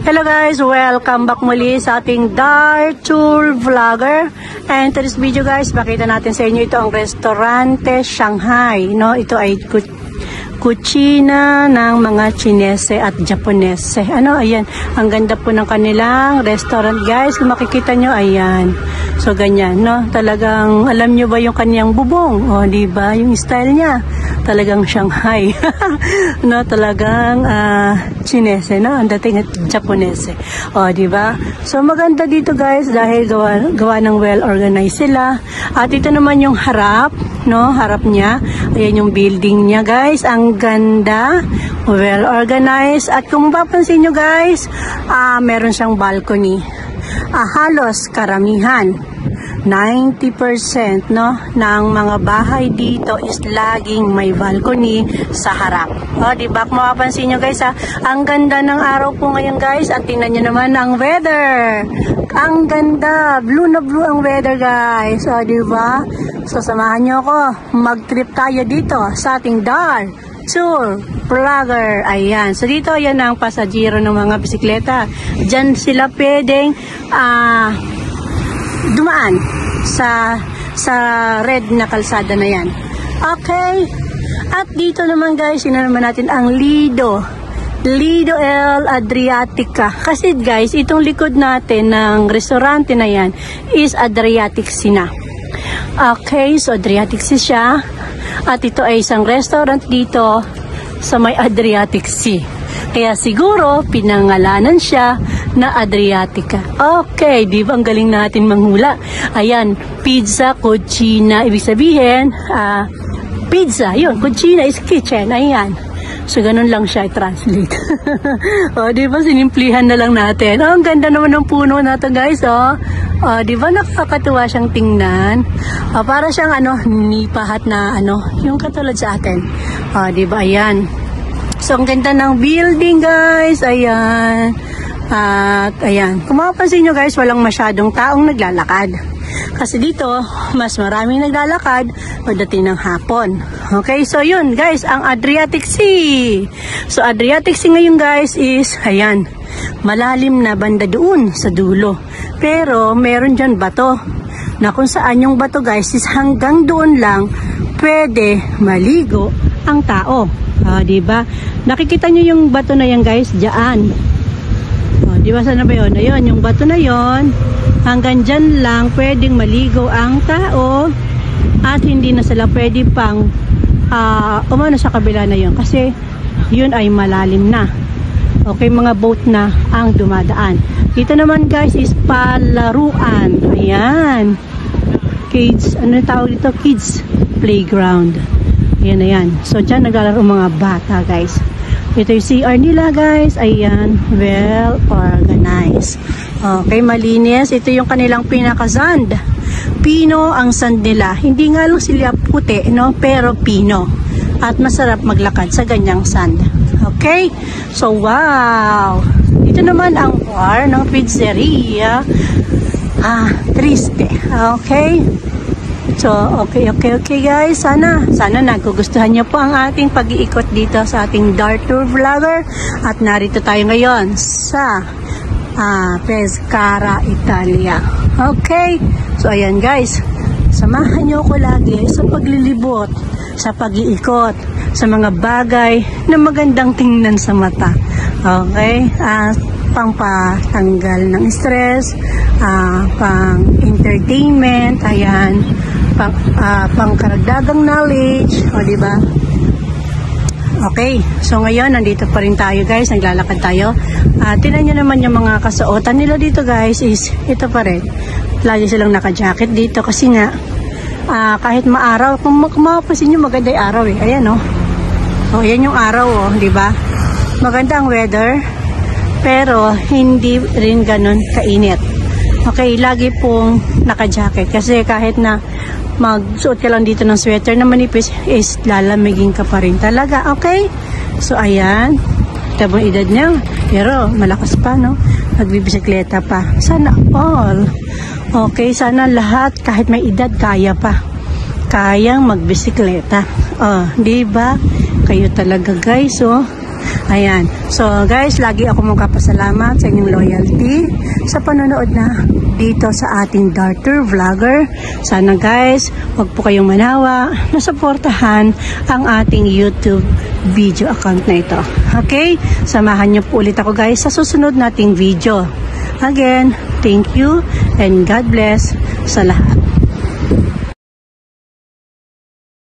Hello guys, welcome back muli sa ating Dart Tour Vlogger. And today's video guys, pakita natin sa inyo ito ang Restaurante Shanghai, no? Ito ay kutsina ng mga Chinese at Japonese. Ayan, ang ganda po ng kanilang restaurant guys. Kung makikita nyo, ayan. So ganyan, no? Talagang alam nyo ba yung kanyang bubong? O, diba? Yung style niya. Talagang Shanghai. No, talagang Chinese, no? Ang dating Japonese. O, diba? So maganda dito guys dahil gawa ng well-organized sila. At ito naman yung harap, no? Harap niya. Ayan yung building niya guys. Ang ganda. Well-organized. At kung mapapansin nyo guys, meron siyang balcony. Halos karamihan. 90% no ng mga bahay dito is laging may balcony sa harap. Di ba? Kung mapapansin nyo guys, ang ganda ng araw po ngayon guys, at tingnan nyo naman ang weather. Ang ganda, blue na blue ang weather guys. Di ba? So samahan nyo ako, mag-trip tayo dito sa ating Dart Tour Vlogger. Ayan. So dito yan ang pasajero ng mga bisikleta. Diyan sila pwedeng dumaan sa red na kalsada na yan. Okay. At dito naman guys, yun naman natin ang Lido El Adriatica. Kasi guys, itong likod natin ng restaurante na yan is Adriatic Sea na. Okay, so Adriatic Sea siya. At ito ay isang restaurant dito sa may Adriatic Sea. Kaya siguro pinangalanan siya na Adriatica. Okay, di ba ang galing natin manghula? Ayan, pizza, cucina, ibig sabihin, pizza, yun, cucina is kitchen, ayan. So, ganun lang siya i-translate. Di ba, sinimplihan na lang natin. Ang ganda naman ng puno na to guys, di ba, nakakatuwa siyang tingnan. Para siyang, nipahat na, yung katulad sa atin. Di ba, ayan. So, ang ganda ng building guys, ayan. At ayan, kung mapapansin nyo guys, walang masyadong taong naglalakad. Kasi dito, mas maraming naglalakad pagdating ng hapon. Okay, so yun guys, ang Adriatic Sea. So Adriatic Sea ngayon guys is, ayan, malalim na banda doon sa dulo. Pero meron dyan bato, na kung saan yung bato guys is hanggang doon lang pwede maligo ang tao. Diba? Nakikita nyo yung bato na yan guys, dyan. Diba sana ba yun? Ayun, yung bato na yun, hanggang dyan lang pwedeng maligo ang tao at hindi na sila pwede pang umano sa kabila na yun kasi yun ay malalim na. Okay, mga boat na ang dumadaan. Dito naman guys is palaruan. Ayan. Kids, ano tawag dito? Kids playground. Ayan, ayan. So dyan naglalaro mga bata guys. Ito yung CR nila guys. Ayan, well organized. Okay, malinis. Ito yung kanilang pinaka-sand. Pino ang sand nila. Hindi nga lang sila puti, no? Pero pino. At masarap maglakad sa ganyang sand. Okay? So, wow! Ito naman ang bar ng pizzeria. Triste. Okay? So, okay guys. Sana nagugustuhan nyo po ang ating pag-iikot dito sa ating Dart Tour Vlogger. At narito tayo ngayon sa Pescara, Italia. Okay? So, ayan guys. Samahan nyo ko lagi sa paglilibot, sa pag-iikot, sa mga bagay na magandang tingnan sa mata. Okay? Pang-patanggal ng stress, pang-entertainment, ayan, pang-karagdagang knowledge, diba? Okay, so ngayon, nandito pa rin tayo guys, naglalakad tayo. Tingnan nyo naman yung mga kasuotan nila dito guys, is ito pa rin. Lagi silang naka-jacket dito kasi nga, kahit maaraw, kung mapapansin nyo maganda yung araw eh. Ayan ayan yung araw diba? Maganda ang weather, pero hindi rin ganun kainit. Okay, lagi pong naka-jacket kasi kahit na magsuot ka lang dito ng sweater na manipis is lalamigin ka pa rin talaga. Okay? So, ayan. Tabang edad niya. Pero, malakas pa, no? Nagbibisikleta pa. Sana all. Okay, sana lahat, kahit may edad, kaya pa. Kayang magbisikleta. Diba? Kayo talaga, guys, Ayan. So guys, lagi ako magpapasalamat sa inyong loyalty sa panonood na dito sa ating Darter Vlogger. Sana guys, wag po kayong manawa na suportahan ang ating YouTube video account na ito. Okay? Samahan niyo po ulit ako guys sa susunod nating video. Again, thank you and God bless sa lahat.